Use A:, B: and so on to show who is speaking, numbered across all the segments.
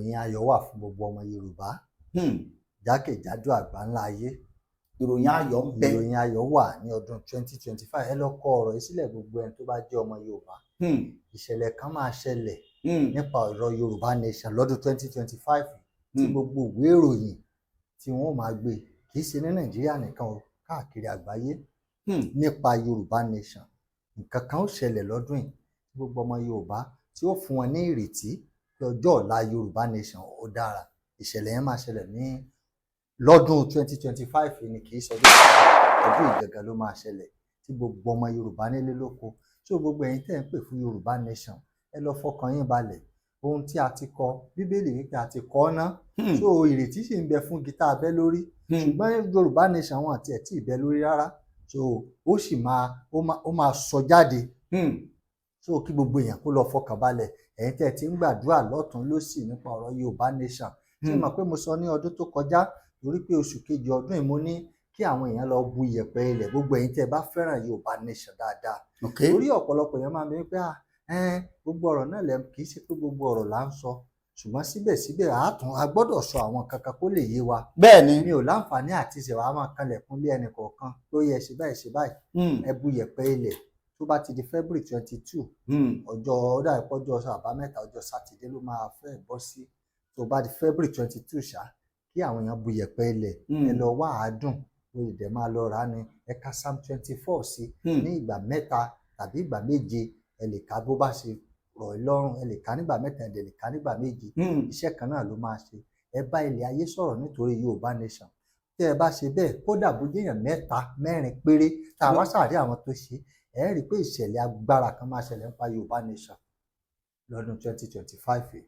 A: ìròyìn ayọ̀ wà fún gbogbo ọmọ Yorùbá jákèjádò àgbáńlá ayé.
B: ìròyìn ayọ̀ ń bẹ.
A: ìròyìn ayọ̀ wà ní ọdún 2025. ẹ lọ kọ ọ̀rọ̀ yìí sílẹ̀, gbogbo ẹni tó bá jẹ́ ọmọ Yorùbá. ìṣẹ̀lẹ̀ kan máa ṣẹlẹ̀ nípa ọ̀rọ̀ Yorùbá Nation lọ́dún 2025 tí gbogbo ìwé ìròyìn tí wọ́n máa gbé kì í ṣe ní Nàìjíríà nìkan o, káàkiri àgbáyé nípa Yorùbá Nation. nǹkan kan ó ṣẹlẹ̀ lọ́dún yìí tí gbogbo ọmọ Yorùbá tí ó fún wọn ní ìrètí pé ọjọ́ ọ̀la Yorùbá Nation ó dára. ìṣẹ̀lẹ̀ yẹn máa ṣẹlẹ̀ ní lọ́dún 2025 ni, kì í sọdún ìgangan ló máa ṣẹlẹ̀ tí gbogbo ọmọ Yorùbá nílé lóko. tí gbogbo ẹ̀yin tẹ́ ń pè fún Yorùbá Nation, ẹ lọ fọkàn yín balẹ̀. ohun tí a ti kọ Bíbélì wípé a ti kọ ná, so ìrètí sì ń bẹ fún gítà abẹ́ lórí, ṣùgbọ́n Yorùbá Nation wọn àti ẹ̀ tí ì bẹ lórí rárá, so ó sì máa sọ jáde. so kí gbogbo èèyàn kó lọ fọkàn balẹ̀. ẹ̀yin tẹ́ ti ń gbàdúrà lọ́tún lósì nípa ọ̀rọ̀ Yorùbá Nation, ṣé mọ̀ pé mo sọ ní ọdún tó kọjá torí pé oṣù kejì ọdún yìí mo ní kí àwọn èèyàn lọ bu iyẹ̀pẹ̀ ilẹ̀, gbogbo ẹ̀yin tẹ́ bá fẹ́ràn Yorùbá Nation dáadáa. torí ọ̀pọ̀lọpọ̀ èèyàn máa ń bí pé gbogbo ọ̀rọ̀ náà kì í ṣe pé gbogbo ọ̀rọ̀ là ń sọ, ṣùgbọ́n síbẹ̀síbẹ̀ a gbọ́dọ̀ sọ àwọn kankan kó lè yé wa.
B: bẹ́ẹ̀ ni
A: mi ò láǹfààní àti ìṣẹ̀wá máa kanlẹ̀kùn lé ẹnì kọ̀ọ̀kan ló yẹ ṣe báyìí ṣe báyìí. ẹ bu iyẹ̀pẹ̀ ilẹ̀ tó bá ti di February 22 ọjọ́ ọ̀dà ìpọ́jọ́ àbámẹ́ta ọjọ́ sátidé ló máa fẹ́ bọ́ sí. tó bá di February 22 ṣá, kí àwọn èèyàn bu iyẹ̀pẹ̀ ilẹ̀, ẹ lọ wá àádùn lórí ìdẹ̀ máa lọ rà ní ẹ̀ka Psalm 24 sí ní ìgbà mẹ́ta tàbí ìgbà méje. ẹ lè ka bó bá ṣe rọ̀ ẹ́ lọ́rùn, ẹ lè ka nígbà mẹ́ta, ẹ lè ka nígbà méje. iṣẹ́ kan náà ló máa ṣe. ẹ bá ilẹ̀ ayé sọ̀rọ̀ nítorí Yorùbá Nation. tí ẹ bá ṣe bẹ́ẹ̀, kódà bó jẹ́ èèyàn mẹ́ta mẹ́rin péré tá a wá sàárẹ̀ àwọn tó ṣe, ẹ rí i pé ìṣẹ̀lẹ̀ agbára kan máa ṣẹlẹ̀ nípa Yorùbá Nation lọ́dún 2025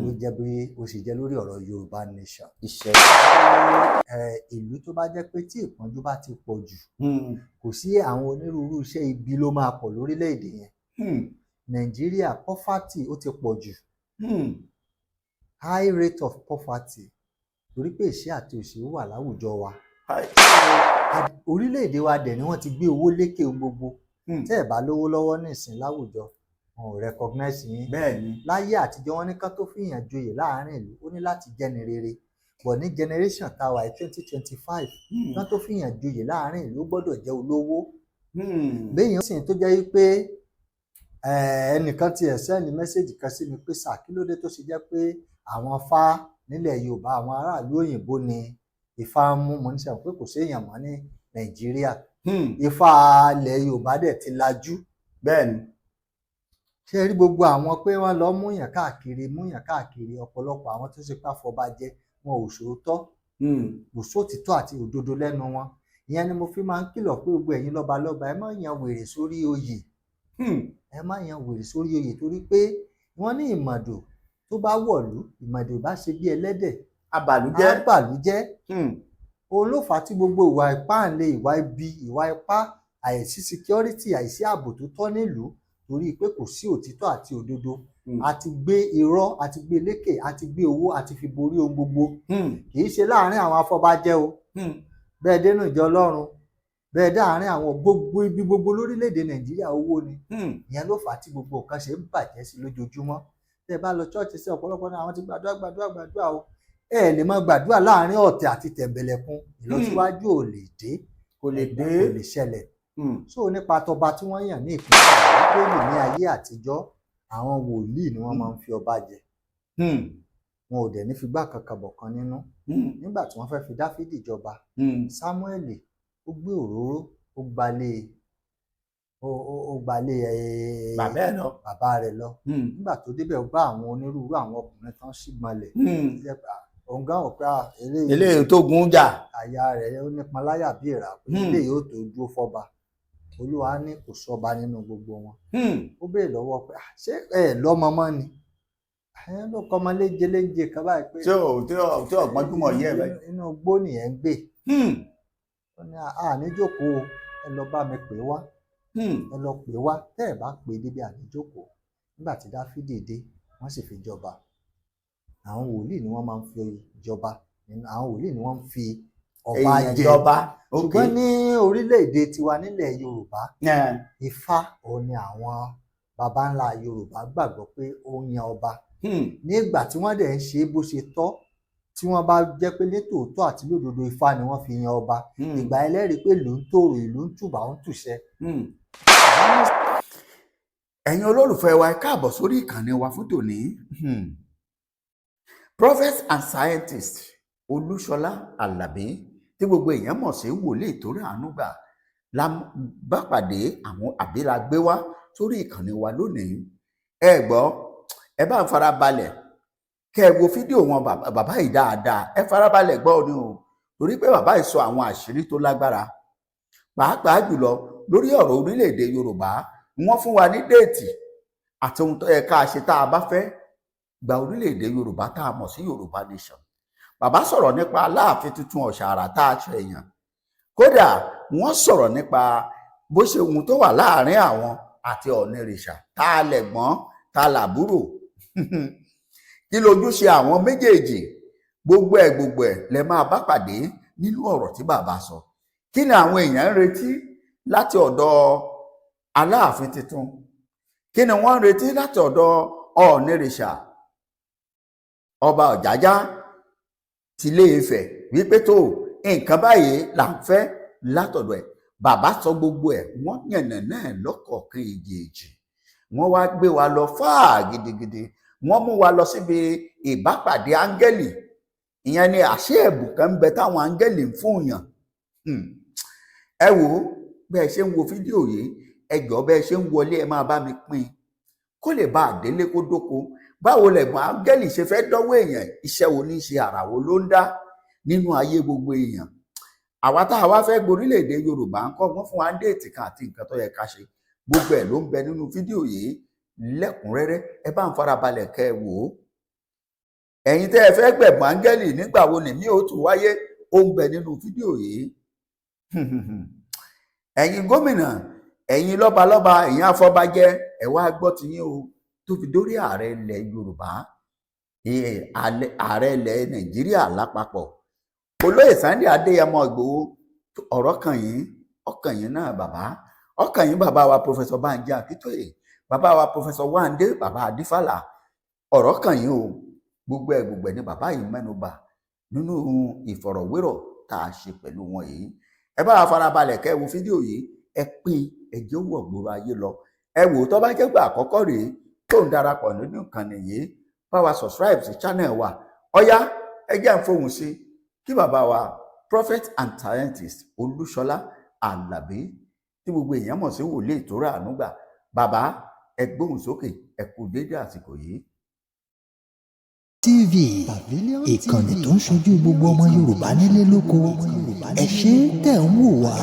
A: ló jẹ́ bí ó ṣe jẹ́ lórí ọ̀rọ̀ Yorùbá Nation. ìlú tó bá jẹ́ pé tí ìpọ́njú bá ti pọ̀ jù, kò sí àwọn onírúurú iṣẹ́ ibi ló máa pọ̀ lórílẹ̀‐èdè yẹn. Nàìjíríà poverty ó ti pọ̀ jù, high rate of poverty, torí pé ìṣẹ́ àti òṣì wà láwùjọ wa. orílẹ̀‐èdè wa dẹ̀ ni wọ́n ti gbé owó lékè ohun gbogbo. tẹ́ ẹ̀ bá lówó lọ́wọ́ nísìn láwùjọ, wọn ò recognize yín.
B: bẹ́ẹ̀ni
A: láyé àtijọ́ wọn ní ká tó fìyàn joyè láàárín ìlú, ó ní láti jẹ́ni rere. bọ̀ ní generation táwa 2025, ká tó fìyàn joyè láàárín ìlú ó gbọ́dọ̀ jẹ́ olówó. béèyàn sì tó jẹ́ wípé ẹnìkan ti sẹ́ndì mẹ́sẹ̀jì kan sí mi pé sà, kí ló dé tó ṣe jẹ́ pé àwọn Ifá nílẹ̀ Yorùbá, àwọn aráàlú òyìnbó ni Ifá ń mú. mo ní sẹ́wọ̀n pé kò séèyàn mọ́ ní Nàìjíríà. Ifá ilẹ̀ Yorùbá dẹ̀ ti lajú.
B: bẹ́ẹ̀ni
A: ṣé rí gbogbo àwọn pé wọ́n lọ múyàn káàkiri, ọ̀pọ̀lọpọ̀ àwọn tó ṣe pé àfọbàjẹ wọn ò sòótọ́, kò sótìtọ́ àti òdodo lẹ́nu wọn. ìyẹn ni mo fi máa ń kìlọ̀ pé gbogbo ẹ̀yin lọ́balọ́ba, ẹ má yan wèrè sórí oyè. ẹ má yan wèrè sórí oyè, torí pé wọ́n ní ìmọ̀dò tó bá wọ̀lú, ìmọ̀dò bá ṣe bí ẹlẹ́dẹ̀ abàlújẹ́. òun ló fà á tí gbogbo ìwà ìpáǹle, ìwà ibi, ìwà ipá, àìsí security, àìsí ààbò tó tọ́ nílùú, torí pé kò sí òtítọ́ àti òdodo. a ti gbé irọ́, a ti gbé lékè, a ti gbé owó, a ti fi borí ohun gbogbo. kì í ṣe láàárín àwọn afọbajẹ o, bẹ́ẹ̀ dénú ìjọ Ọlọ́run, bẹ́ẹ̀ dáàárín àwọn gbogbo ibi gbogbo lórílẹ̀‐èdè Nàìjíríà owó ni. ìyẹn ló fà á tí gbogbo nǹkan ṣe ń bàjẹ́ sí lójoojúmọ́. tẹ́ ẹ bá lọ ṣọ́ọ̀ṣì sí ọ̀pọ̀lọpọ̀ náà, àwọn ti gbàdúrà o. ẹ lè máa gbàdúrà láàárín ọ̀tẹ̀ àti tẹ̀m̀bẹ̀lẹ̀kun, ìlọsíwájú ò lè dé, kò lè ṣẹlẹ̀. so nípa tọba tí wọ́n yàn ní ìpínlẹ̀ Ìgbòho ní ayé àtijọ́, àwọn wòlíì ni wọ́n máa ń fi ọba jẹ. wọn ò dẹ̀ ní figbá kankan bọ̀kan nínú. nígbà tí wọ́n fẹ́ fi Dáfídì jọba, Sámúẹ́lì ó gbé òróró, ó gbalé bàbá rẹ̀ lọ. nígbà tó débẹ̀ ó bá àwọn onírúurú àwọn ọkùnrin tán sígbọnlẹ̀. ọ̀gá ọ̀pá
B: eléyìí tó gun jà,
A: àyà rẹ̀ ó nípọn láyà bí ìrà, eléyìí ó tó dúró fọba. Olúwa ní kò sọba nínú gbogbo wọn. ó béèrè lọ́wọ́ pé ṣé ẹ lọ́mọ mọ́ ni? ló kọ́ ọmọ léje kan báyìí pé
B: tí ọ̀gbọ́n jùmọ̀ yẹ báyìí.
A: inú igbó nìyẹn ń gbé. ó ní àníjókòó, ẹ lọ bá mi pè wá. ẹ lọ pè wá, tẹ́ ẹ bá pè débi àníjókòó. nígbà tí Dáfídì dé, wọ́n sì fi jọba. àwọn wòlíì ni wọ́n máa ń fi jọba, àwọn wòlíì ni wọ́n ń fi ọba jẹ. ṣùgbọ́n ní orílẹ̀-èdè tiwa nílẹ̀ Yorùbá, Ifá òun ni àwọn baba ńlá Yorùbá gbàgbọ́ pé ó yan ọba nígbà tí wọ́n dẹ̀ ń ṣe bó ṣe tọ́ tí wọ́n bá jẹ́ pé nítòótọ́ àti lódodo Ifá ni wọ́n fi yan ọba ìgbà ẹlẹ́rìí pé ìlú ń tòrò ìlú ń tùbà ń tùṣẹ́.
B: ẹ̀yin olólùfẹ́ wa ẹ káàbọ̀ sórí ìkànnì wa fún tòní. Prophet and Scientist Olúṣọlá Àlàbí tí gbogbo èèyàn mọ̀ sí wòlíì torí àánú gbà la bá pàdé àwọn àbílà gbé wá sórí ìkànnì wa lónìí. ẹ gbọ́ ẹ bá ń farabalẹ̀ kẹ́ ẹ wo fídíò wọn bàbá yìí dáadáa, ẹ farabalẹ̀ gbọ́ ni o, torí pé bàbá yìí sọ àwọn àṣírí tó lágbára pàápàá jùlọ lórí ọ̀rọ̀ orílẹ̀-èdè Yorùbá. Wọ́n fún wa ní déètì àti ohun tó yẹ ká ṣe tá a bá fẹ́ gba orílẹ̀-èdè Yorùbá tá a mọ̀ sí Yorùbá Nation. Bàbá sọ̀rọ̀ nípa Aláàfin tuntun Ọ̀ṣàrà tá a ṣe èèyàn, kódà wọ́n sọ̀rọ̀ nípa bó ṣe ohun tó wà láàrin àwọn àti Ọ̀nìrìṣà, tá a lẹ̀gbọ́n tá a làbúrò kí lójúṣe àwọn méjèèjì. gbogbo ẹ̀ lẹ máa bá pàdé nínú ọ̀rọ̀ tí bàbá sọ. Kí ni àwọn èèyàn ń retí láti ọ̀dọ̀ Aláàfin tuntun? Kí ni wọ́n ń retí láti ọ̀dọ̀ Ọ̀nìrìṣà ọba Ọ̀jájá tìlé Ifẹ̀ wípé tó nǹkan báyìí là ń fẹ́ látọ̀dọ̀ ẹ̀? Bàbá sọ gbogbo ẹ̀, wọ́n yànnàná ẹ̀ lọ́kọ̀ọ̀kan èjèèjì. Wọ́n wá gbé wa lọ fáà gidigidi, wọ́n mú wa lọ síbi ìbápàdé áńgẹ́lì. Ìyẹn ni àṣẹ ẹ̀bùn kan ń bẹ táwọn áńgẹ́lì ń fún yàn. Ẹ wò ó bẹ́ẹ̀ ṣe ń wo fídíò yìí, ẹ jọ̀ọ́ bẹ́ẹ̀ ṣe ń wọlé ẹ máa bá mi pín kó lè bá àdélé kó dóko. Báwo lẹ̀gbọ́n áńgẹ́lì ṣe fẹ́ dánwó èèyàn? Iṣẹ́ wo ní í ṣe, àrà wo ló ń dá nínú ayé gbogbo èèyàn? Àwa tá a wá fẹ́ gborílẹ̀-èdè Yorùbá ń kọ́, wọ́n fún wa déètì kan àti nǹkan tó yẹ ká ṣe. Gbogbo ẹ̀ ló ń bẹ nínú fídíò yìí lẹ́kùnrẹ́rẹ́, ẹ bá ń farabalẹ̀ kẹ́ ẹ wò ó. Ẹ̀yin tẹ́ ẹ fẹ́ gbẹ̀bùn áńgẹ́lì nígbà wo nìmí ó tún wáyé, ó ń bẹ nínú fídíò yìí. Ẹ̀yin gómìnà, ẹ̀yin lọ́balọ́ba, ẹ̀yin afọbajẹ, ẹ wá gbọ́ tiyín o, tó fi dórí ààrẹ ilẹ̀ Yorùbá, ààrẹ ilẹ̀ Nàìjíríà lápapọ̀, Olóyè Sunday Adéyẹmọ Ìgbòho. Ọ̀rọ̀ kan yín, ọkàn yín náà bàbá, ọkàn yín bàbá wa Professor Banji Akíntóyè, bàbá wa Professor Wande bàbá Adífálà. Ọ̀rọ̀ kan yín o, gbogbo ẹ̀ ni bàbá yìí mẹ́nubà nínú ìfọ̀rọ̀wérọ̀ tá a ṣe pẹ̀lú wọn yìí. Ẹ bá wa farabalẹ̀ kẹ́ ẹ wo fídíò yìí, ẹ pín ẹjọ́ wọ̀ gbòòrò ayé lọ. Ẹ wò tó bá jẹ́ gbà àkọ́kọ́ rèé tó ń darapọ̀ nínú ìkànnì yìí, bá wa subscribe sí channel wa. Ọ̀yá ẹ jẹ́ ń fohùn sí kí bàbá wa Prophet and Scientist Olúṣọlá Àlàbí tí gbogbo èèyàn mọ̀ sí wòlíì torí àánú gbà. Bàbá ẹ gbóhùn sókè, ẹ kú dédé àsìkò yìí.
C: TV ìkànnì tó ń ṣojú gbogbo ọmọ Yorùbá nílé lóko, ẹ ṣé tẹ̀ ń wò wá.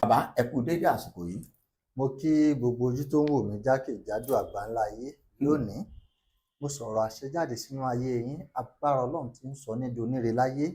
B: Bàbá ẹ kú dédé àsìkò yìí.
A: Mo kí gbogbo ojú tó ń wò mí jákèjádò àgbáńlá ayé lónìí. Mo sọ̀rọ̀ àṣẹjáde sínú ayé yín, agbára Ọlọ́run tí ń sọ ní doníre láyé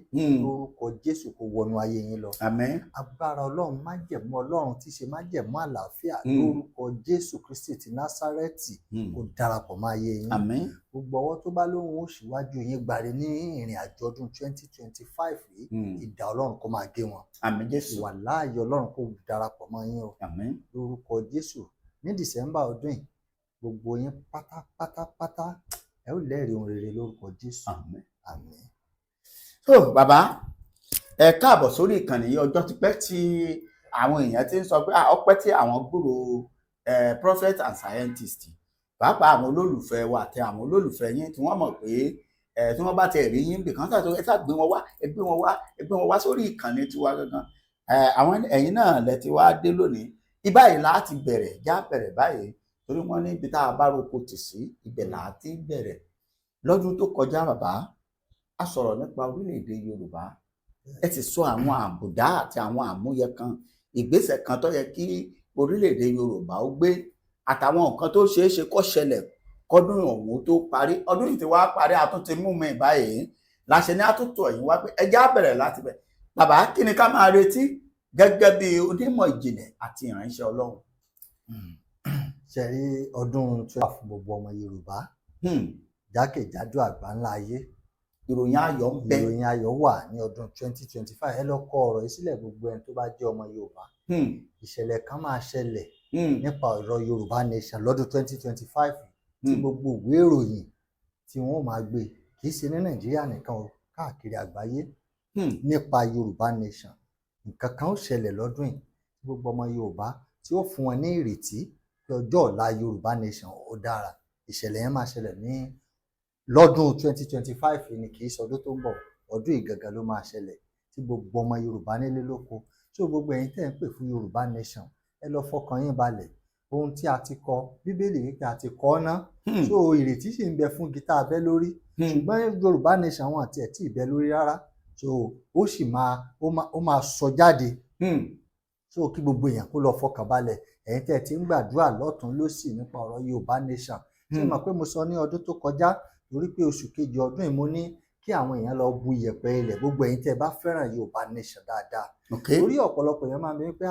A: lórúkọ Jésù kó wọnú ayé yín lọ.
B: Àmín.
A: Agbára Ọlọ́run, májẹ̀mú Ọlọ́run tí ṣe májẹ̀mú àlàáfíà lórúkọ Jésù Kristi ti Násárẹ́tì kó darapọ̀ mọ́ ayé yín.
B: Àmín.
A: Gbogbo ọwọ́ tó bá lóhùn ó ṣíwájú yín gbàre ní ìrìn àjò ọdún 2025 yìí, idà Ọlọ́run kó máa gé wọn.
B: Àmín Jésù.
A: Ìwà láàyè Ọlọ́run kó darapọ̀ mọ́ yín o.
B: Àmín.
A: Lórúkọ Jésù. Ní December ọdún yìí, gbogbo yín pátápátá ẹ ó lẹ́rìí ohun rere lórúkọ Jésù.
B: Àmín.
A: Àmín.
B: So bàbá ẹ káàbọ̀ sórí ìkànnì yìí. Ọjọ́ ti pẹ́ tí àwọn èèyàn ti ń sọ pé ọpẹ́ tí àwọn gbúrò Prophet and Scientist, pàápàá àwọn olólùfẹ́ wa àti àwọn olólùfẹ́ yín tí wọ́n mọ̀ pé tí wọ́n bá ti rí yín bìkan sàtò ẹ gbé wọn wá, ẹ gbé wọn wá sórí ìkànnì tiwa gangan. Àwọn ẹ̀yin náà lẹ ti wá dé lónìí. Ibáyìí láti bẹ̀rẹ̀, já bẹ̀rẹ̀ báyìí, torí wọ́n ní ibi tá a bá roko tì sí ibẹ̀ là á ti bẹ̀rẹ̀. Lọ́dún tó kọjá bàbá a sọ̀rọ̀ nípa orílẹ̀-èdè Yorùbá, ẹ ti sọ àwọn àbùdá àti àwọn àmúyẹ kan, ìgbésẹ̀ kan tó yẹ kí orílẹ̀-èdè Yorùbá ó gbé, àtàwọn nǹkan tó ṣeé ṣe kó ṣẹlẹ̀ kọ́dún ọ̀hún tó parí. Ọdún yìí ti wá parí, a tún ti mú mi báyìí, láṣẹ ní àtúntò ẹ̀yìn wá pé ẹjẹ́ á bẹ̀rẹ̀ láti bẹ̀. Bàbá kí ni ká máa retí gẹ́gẹ́ bí onímọ̀ ìjìnlẹ̀ àti ìránṣẹ́ Ọlọ́run?
A: Ṣe rí ọdún 12 fún gbogbo ọmọ Yorùbá jákèjádò àgbáńlá ayé.
B: Ìròyìn ayọ̀ ń bẹ.
A: Ìròyìn ayọ̀ wà ní ọdún 2025. Ẹ lọ kọ ọ̀rọ̀ yìí sílẹ̀ gbogbo ẹni tó bá jẹ́ ọmọ Yorùbá. Ìṣẹ̀lẹ̀ kan máa ṣẹlẹ̀ nípa ọ̀rọ̀ Yorùbá Nation lọ́dún 2025 tí gbogbo ìwé ìròyìn tí wọ́n máa gbé kì í ṣe ní Nàìjíríà nìkan o, káàkiri àgbáyé nípa Yorùbá Nation. Nǹkan kan ó ṣẹlẹ̀ lọ́dún yìí tí gbogbo ọmọ Yorùbá tí ó fún wọn ní ìrètí pé ọjọ́ ọ̀la Yorùbá Nation ó dára. Ìṣẹ̀lẹ̀ yẹn máa ṣẹlẹ̀ ní lọ́dún 2025 ni, kì í ṣe ọdún tó ń bọ̀, ọdún ìgangan ló máa ṣẹlẹ̀ tí gbogbo ọmọ Yorùbá nílé lóko. So gbogbo ẹ̀yin tẹ́ ń pè fún Yorùbá Nation, ẹ lọ fọkàn yín balẹ̀. Ohun tí a ti kọ, Bíbélì wípé a ti kọ ọ́ ná. So ìrètí sì ń bẹ fún gítà abẹ́ lórí, ṣùgbọ́n Yorùbá Nation wọn àti ẹ̀ tí ì bẹ lórí rárá. So ó sì máa sọ jáde. So kí gbogbo èèyàn kó lọ fọkàn balẹ̀. Ẹ̀yin tẹ́ ti ń gbàdúrà lọ́tún lósì nípa ọ̀rọ̀ Yorùbá Nation. Ṣé mọ̀ pé mo sọ ní ọdún tó kọjá, torí pé oṣù kejì ọdún yìí mo ní kí àwọn èèyàn lọ bu iyẹ̀pẹ̀ ilẹ̀, gbogbo ẹ̀yin tẹ́ bá fẹ́ràn Yorùbá Nation dáadáa. Torí ọ̀pọ̀lọpọ̀ èèyàn máa ń bí pé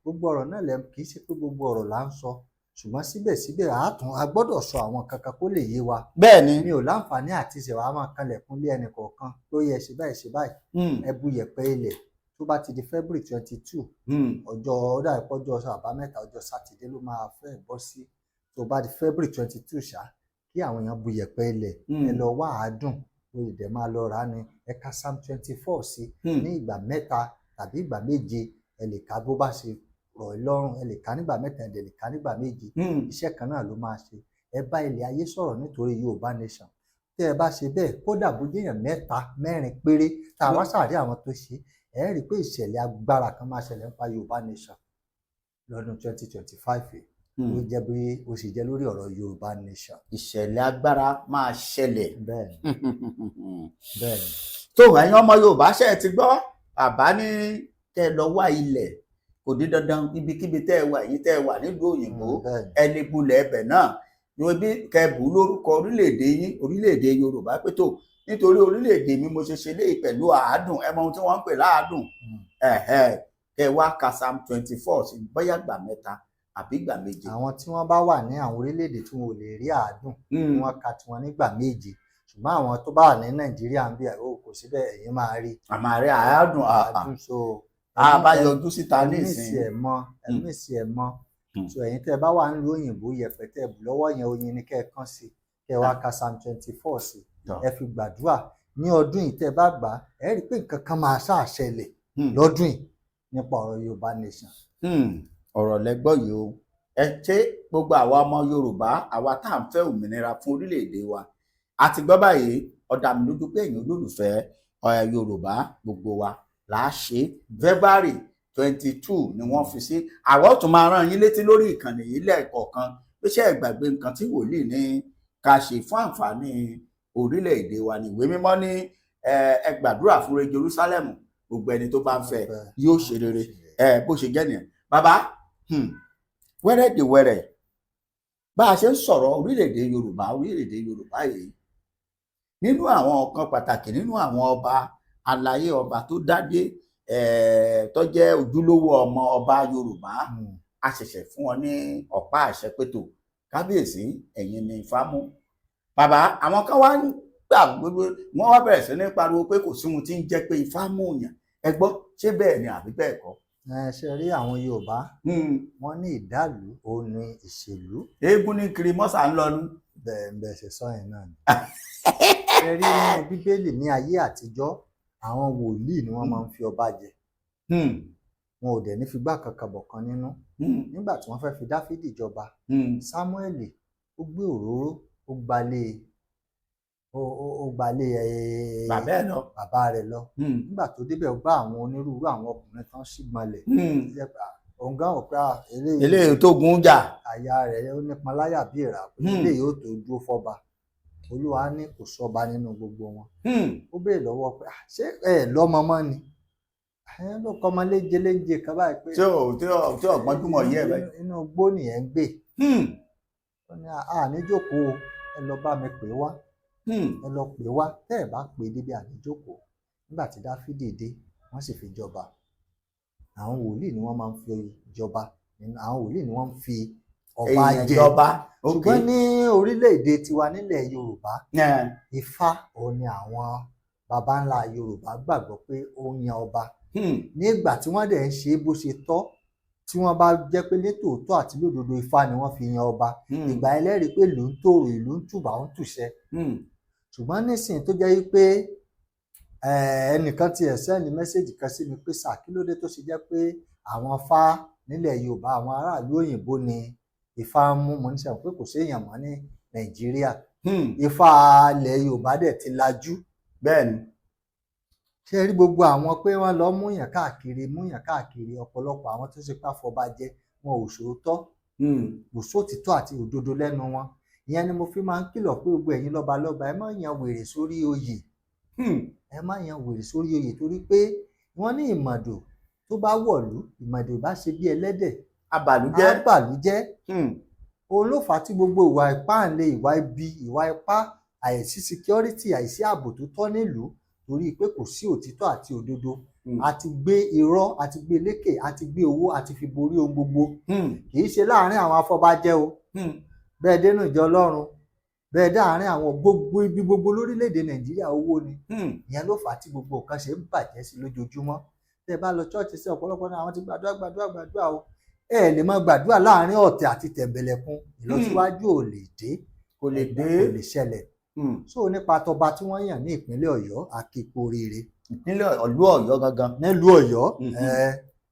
A: gbogbo ọ̀rọ̀ náà kì í ṣe pé gbogbo ọ̀rọ̀ là ń sọ, ṣùgbọ́n síbẹ̀síbẹ̀ a gbọ́dọ̀ sọ àwọn kankan kó lè yé wa.
B: Bẹ́ẹ̀ni,
A: mi ò láǹfààní àti ṣẹ̀wá máa kanlẹ̀kùn lé ẹnì kọ̀ọ̀kan tó yẹ ṣe báyìí ṣe báyìí. Ẹ bu iyẹ̀pẹ̀ ilẹ̀ tó bá ti di February 22, ọjọ́ ọ̀dà ìpọ́jọ́ àbámẹ́ta ọjọ́ sátidé ló máa fẹ́ bọ́ sí. Tó bá di February 22 ṣá, kí àwọn èèyàn bu iyẹ̀pẹ̀ ilẹ̀, ẹ lọ wá àádùn lórí ìdẹ̀ máa lọ rà ní ẹ ka Psalm 24 sí ní ìgbà mẹ́ta tàbí ìgbà méje. Ẹ lè ka bó bá ṣe rọ̀ ẹ́ lọ́rùn, ẹ lè ka nígbà mẹ́ta, ẹ lè ka nígbà méje. Iṣẹ́ kan náà ló máa ṣe. Ẹ bá ilẹ̀ ayé sọ̀rọ̀ nítorí Yorùbá Nation. Tẹ́ ẹ bá ṣe bẹ́ẹ̀, kódà bó jẹ́ èèyàn mẹ́ta mẹ́rin péré tá a wá sàárè àwọn tó ṣe, ẹ rí i pé ìṣẹ̀lẹ̀ agbára kan máa ṣẹlẹ̀ nípa Yorùbá Nation lọ́dún 2025 ló jẹ́ bí ó sì jẹ́ lórí ọ̀rọ̀ Yorùbá Nation.
B: Ìṣẹ̀lẹ̀ agbára máa ṣẹlẹ̀.
A: Bẹ́ẹ̀ni. Bẹ́ẹ̀ni.
B: Tó ẹ̀yin ọmọ Yorùbá ṣe ti gbọ́, bàbá ní tẹ́ ẹ lọ wá ilẹ̀, kò di dandan ibikíbi tẹ́ ẹ wà, yìí tẹ́ ẹ wà nílùú òyìnbó, ẹ lè bulẹ̀ ẹbẹ̀ náà níbi kẹbù lórúkọ orílẹ̀-èdè yín, orílẹ̀-èdè Yorùbá, pé tó nítorí orílẹ̀-èdè mi mo ṣe ṣe léyìí pẹ̀lú àádùn. Ẹ mọ ohun tí wọ́n ń pè láàádùn. Kẹ wá ka Psalm 24 sí bóyá gbà mẹ́ta àbí gbà méje.
A: Àwọn tí wọ́n bá wà ní àwọn orílẹ̀-èdè tí wọn ò lè rí àádùn, wọ́n ka tiwọn nígbà méje. Ṣùgbọ́n àwọn tó bá wà ní Nàìjíríà ń bí kò síbẹ̀, ẹ̀yin máa rí.
B: Àmà rí àádùn.
A: So
B: bá yọjú síta nísìnyí.
A: ẹ̀mí sí ẹ̀ mọ́. So ẹ̀yin tẹ́ bá wà nílùú òyìnbó, yẹ̀pẹ̀ tẹ́ bù lọ́wọ́ yẹn, oyin ni kẹ́ ẹ kàn sí, kẹ́ wá ka Psalm 24 sí. Ẹ fi gbàdúrà ní ọdún yìí. Tẹ́ bá gbà, ẹ rí i pé nǹkan kan máa ṣàṣẹlẹ̀ lọ́dún yìí nípa ọ̀rọ̀ Yorùbá Nation.
B: Ọ̀rọ̀ lẹ́gbọ́ yìí o. Ẹ ṣe gbogbo àwa ọmọ Yorùbá, àwa tá à ń fẹ́ òmìnira fún orílẹ̀-èdè wa, àti gbọ́ báyìí, ó dá mi lójú pé ẹ̀yin olólùfẹ́ Yorùbá gbogbo wa là á ṣe. February 22 ni wọ́n fi sí. Àwọn tún máa rán yín létí lórí ìkànnì yìí lẹ́ẹ̀kọ̀ọ̀kan pé ṣé ẹ gbàgbé nǹkan tí wòlíì ní ká ṣe fún àǹfààní orílẹ̀-èdè wa. Ní ìwé mímọ́ ní ẹ gbàdúrà fún Jerusalem, gbogbo ẹni tó bá ń fẹ́ yóò ṣe rere. Bó ṣe jẹ́ nìyẹn. Bàbá, wẹ́rẹ́dẹ̀wẹ́rẹ́ bá a ṣe ń sọ̀rọ̀ orílẹ̀-èdè Yorùbá yìí, nínú àwọn ọ̀kan pàtàkì nínú àwọn ọba aláyé, ọba tó dádé, tó jẹ́ ojúlówó ọmọ ọba Yorùbá, a ṣẹ̀ṣẹ̀ fún wọn ní ọ̀pá àṣẹ pé tó kábíyèsí ẹ̀yin ni Ifá mú. Bàbá, àwọn kan wá gbà gbogbo, wọ́n wá bẹ̀rẹ̀ sí ní pariwo pé kò sí ohun tí ń jẹ́ pé Ifá mú yàn. Ẹ gbọ́, ṣé bẹ́ẹ̀ ni àbí bẹ́ẹ̀ kọ́?
A: Ṣe rí àwọn Yorùbá, wọ́n ní ìdálù òun ní ìṣèlú.
B: Eégún ní kiri mọ́sà ń lọ́nu.
A: Bẹ́ẹ̀ ṣe sọ yẹn náà ni. Ṣe rí nínú Bíbélì ní ayé àtijọ́, àwọn wòlíì ni wọ́n máa ń fi ọba jẹ. Wọn ò dẹ̀ ní figbá kankan bọ̀ kan nínú. Nígbà tí wọ́n fẹ́ fi Dáfídì jọba, Sámúẹ́lì ó gbé òróró, ó gbalé bàbá rẹ̀ lọ. Nígbà tó débẹ̀, ó bá àwọn onírúurú àwọn ọkùnrin tán sígbọnlẹ̀. Ọ̀gá ọ̀pá
B: eléyìí tó gun jà,
A: àyà rẹ̀ ó nípọn láyà bí ìrà, eléyìí ó tó dúró fọ́ba. Olúwa ní kò sọ́ba nínú gbogbo wọn. Ó béèrè lọ́wọ́ pé ṣé ẹ lọ́mọ mọ́ ni? Ló kọ́ ọmọ léje kan báyìí pé
B: tí ọ̀gbọ́n jùmọ̀ yẹ rẹ̀.
A: Inú igbó nìyẹn ń gbé. Ó ní àníjókòó, ẹ lọ bá mi pè wá. Ẹ lọ pè wá. Tẹ́ ẹ bá pè débi àníjókòó. Nígbà tí Dáfídì dé, wọ́n sì fi jọba. Àwọn wòlíì ni wọ́n máa ń fi jọba. Àwọn wòlíì ni wọ́n ń fi ọba jẹ. Ṣùgbọ́n ní orílẹ̀-èdè tiwa nílẹ̀ Yorùbá, Ifá òun ni àwọn baba ńlá Yorùbá gbàgbọ́ pé ó yan ọba. Nígbà tí wọ́n dẹ̀ ń ṣe bó ṣe tọ́, tí wọ́n bá jẹ́ pé ní tòótọ́ àti lódodo Ifá ni wọ́n fi yan ọba ìgbà ẹlẹ́rìí pé ìlú ń tòrò ìlú ń tùbà ń tùṣẹ ṣùgbọ́n nísìnyí tó jẹ́ pé ẹnìkan ti sẹ́ndì mẹ́sẹ̀jì kan sí mi pé sà kí ló dé tó ṣe jẹ́ pé àwọn Ifá nílẹ̀ Yorùbá àwọn aráàlú òyìnbó ni Ifá ń mú mo ní sẹ́wọ̀n pé kò séèyàn mọ́ ní Nàìjíríà Ifá ilẹ̀ Yorùbá dẹ̀ ti lajú
B: bẹ́ẹ̀ ni
A: ṣe rí gbogbo àwọn pé wọ́n lọ múyàn káàkiri ọ̀pọ̀lọpọ̀ àwọn tó ṣe pé àfọbàjẹ wọn ò sòótọ́ kò sótìtọ́ àti òdodo lẹ́nu wọn ìyẹn ni mo fi máa ń kìlọ̀ pé gbogbo ẹ̀yin lọ́balọ́ba ẹ má yan wèrè sórí oyè ẹ má yan wèrè sórí oyè torí pé wọ́n ní ìmọ̀dò tó bá wọ̀lú ìmọ̀dò bá ṣe bí ẹlẹ́dẹ̀ abàlújẹ́ òun ló fà á tí gbogbo ìwà ipá ńlẹ ìwà ibi ìwà ipá àìsí security àìsí ààbò tó tọ́ nílùú torí pé kò sí òtítọ́ àti òdodo àti gbé irọ́ àti gbé lékè àti gbé owó àti fi borí ohun gbogbo kì í ṣe láàárín àwọn afọbajẹ o bẹ́ẹ̀ dénú ìjọ Ọlọ́run bẹ́ẹ̀ dáàárín àwọn gbogbo ibi gbogbo lórílẹ̀‐èdè Nàìjíríà owó ni ìyẹn ló fà á tí gbogbo nǹkan ṣe ń bàjẹ́ sí lójoojúmọ́ tẹ́ ẹ bá lọ ṣọ́ọ̀ṣì sí ọ̀pọ̀lọpọ̀ náà àwọn ti gbàdúrà o ẹ lè máa gbàdúrà láàárín ọ̀tẹ̀ àti tẹ̀m̀bẹ̀lẹ̀kun ìlọsíwájú ò lè dé kò lè ṣẹlẹ̀ so nípa tọba tí wọ́n yàn ní ìpínlẹ̀ Ọ̀yọ́ akíkú oríire
B: ìpínlẹ̀ ìlú Ọ̀yọ́ gangan
A: nílùú Ọ̀yọ́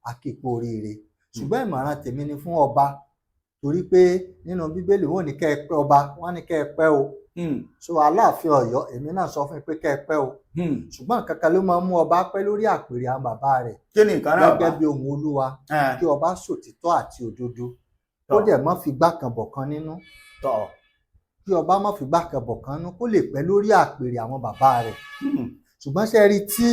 A: akíkú oríire ṣùgbọ́n ìmọ̀ràn tèmi ni fún ọba torí pé nínú Bíbélì wọn ò ní kẹ́ ẹ pẹ́ ọba wọn ní kẹ́ ẹ pẹ́ o so Aláàfin Ọ̀yọ́ èmi náà sọ fún yín pé kẹ́ ẹ pẹ́ o ṣùgbọ́n kankan ló máa ń mú ọba pẹ́ lórí àpèrè àwọn bàbá rẹ̀
B: kí ni nǹkan náà
A: gẹ́gẹ́ bí ohun Olúwa kí ọba sòtítọ́ àti òdodo ó dẹ̀ má fi gbá kan bọ̀ kan nínú kí ọba má fi gbá kan bọ̀ kan nínú kó lè pẹ́ lórí àpèrè àwọn bàbá rẹ̀ ṣùgbọ́n ṣe rí tí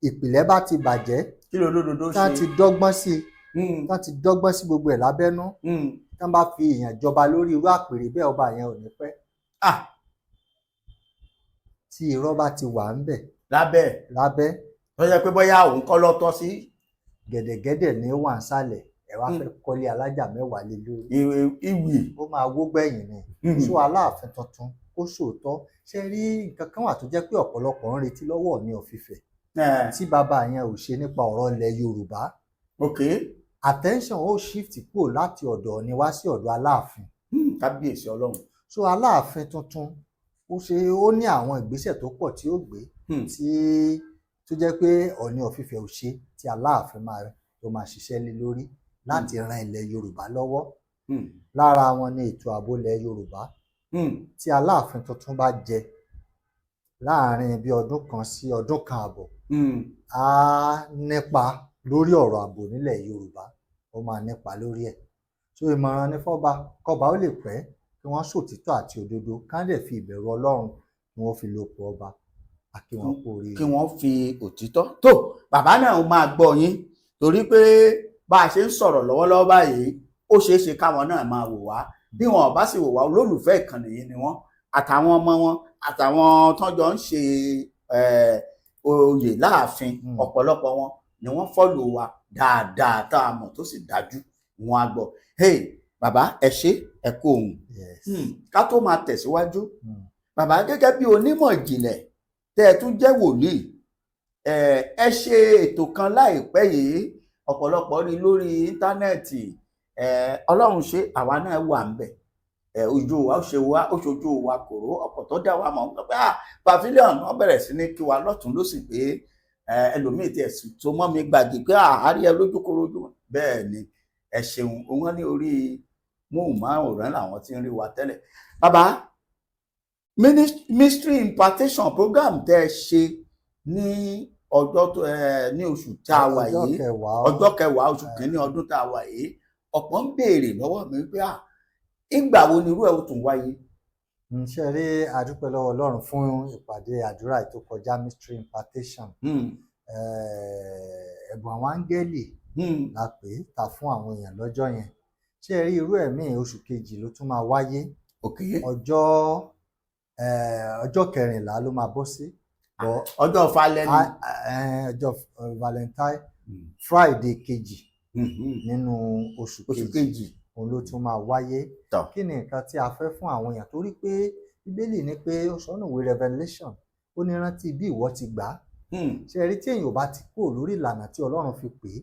A: ìpìlẹ̀ bá ti bàjẹ́
B: kí ló lódodo ṣe
A: tá ti dọ́gbọ́n sí tá ti dọ́gbọ́n sí gbogbo ẹ̀ lábẹ́nú tá bá fi èèyàn jọba lórí irú àpèrè bẹ́ẹ̀ ọba yẹn ò ní pẹ́ tí irọ́ bá ti wà ń bẹ̀ lábẹ́
B: tó jẹ́ pé bóyá òun kọ́ lọ́tọ́ sí
A: gẹ̀dẹ̀gẹ̀dẹ̀ ní wà ń sálẹ̀ ẹ wá fẹ́ kọ́lé alájà mẹ́wàá lé lórí
B: ìwì
A: ó máa wó gbẹ̀yìn ni sọ Aláàfin tuntun kó sòótọ́ ṣe rí nǹkan kan wà tó jẹ́ pé ọ̀pọ̀lọpọ̀ ń retí lọ́wọ́ Ọọ̀ni of Ifẹ̀ tí bàbá yẹn ò ṣe nípa ọ̀rọ̀ ilẹ̀ Yorùbá attention ó shift kúrò láti ọ̀dọ̀ Ọọ̀ni wá sí ọ̀dọ̀ Aláàfin
B: kábíyèsí Ọlọ́run
A: so Aláàfin tuntun ó ní àwọn ìgbésẹ̀ tó pọ̀ tí ó gbé tí tó jẹ́ pé Ọọ̀ni of Ifẹ̀ ò ṣe tí Aláàfin tó máa ṣiṣẹ́ lé lórí láti ran ilẹ̀ Yorùbá lọ́wọ́ lára wọn ní ètò ààbò ilẹ̀ Yorùbá tí Aláàfin tuntun bá jẹ láàrin bí ọdún kan sí ọdún kan àbọ̀ á nípa lórí ọ̀rọ̀ ààbò nílẹ̀ Yorùbá ó máa nípa lórí ẹ̀ so ìmọ̀ràn ní fọ́ba kọ́ba ó lè pẹ́ kí wọ́n sòtítọ́ àti òdodo ká dẹ̀ fi ìbẹ̀rù Ọlọ́run kí wọ́n fi lòpọ̀ ọba àkí wọn kú oríire.
B: kí wọ́n fi òtítọ́ tó bàbá náà máa gbọ́ yín torí pé bá a ṣe ń sọ̀rọ̀ lọ́wọ́lọ́wọ́ báyìí ó ṣeé ṣe káwọn náà máa wò wá bí wọn ò bá sì wò wá olólùfẹ́ ìkànnì yìí ni wọ́n àtàwọn ọmọ wọn àtàwọn tọ́jọ́ ń ṣe oyè láàfin ọ̀pọ̀lọpọ̀ wọn ni wọ́n fọ́lò wa dáadáa tá a mọ̀ tó sì dájú wọn á gbọ́ hey bàbá ẹ ṣé ẹ kú ohun ká tó máa tẹ̀síwájú bàbá gẹ́gẹ́ bí onímọ̀ ìjìnlẹ̀ tẹ́ ẹ tún jẹ́ wòlíì ẹ ṣe ètò kan láìpẹ́ yìí ọ̀pọ̀lọpọ̀ rí lórí íńtánẹ́ẹ̀tì Ọlọ́run ṣe àwa náà wà ń bẹ̀ ojú wa ó ṣe wá ó ṣojú wa kòró ọ̀pọ̀ tó dá wa mọ̀ pé pavilion wọn bẹ̀rẹ̀ sí ní kí wa lọ́tún ló sì pé ẹlòmíì tí ẹ̀sùn tó mọ́ mi gbàgbé pé àárí ẹ lójúkorojú bẹ́ẹ̀ ni ẹ ṣeun wọn ní orí móhùnmáwòrán làwọn tí ń rí wa tẹ́lẹ̀ bàbá mystery impartation program tẹ́ ẹ ṣe ní ọjọ́ ní oṣù tá a wà yìí ọjọ́ kẹwàá oṣù kìíní ọdún tá a wà yìí ọ̀pọ̀ ń béèrè lọ́wọ́ mi pé ìgbà wo ni irú ẹ̀ ó tún wáyé.
A: ṣe rí àdúpẹ́ lọ́wọ́ Ọlọ́run fún ìpàdé àdúrà tó kọjá mystery impartation ẹ̀bùn àwọn áńgẹ́lì la pè é ta fún àwọn èèyàn lọ́jọ́ yẹn ṣe rí irú ẹ̀mí oṣù kejì ló tún máa wáyé ọjọ́ kẹrìnlá ló máa bọ́ sí
B: ọjọ́ falẹ́ni
A: ọjọ́ valentine friday kejì nínú oṣù kejì òun ló tún máa wáyé kí ni nǹkan tí a fẹ́ fún àwọn èèyàn torí pé bíbélì ní pé ó sọnù ìwé revelation ó ní rántí bí ìwọ ti gbà á ṣe rí tí èèyàn ò bá ti kúrò lórí ìlànà tí ọlọ́run fi pè é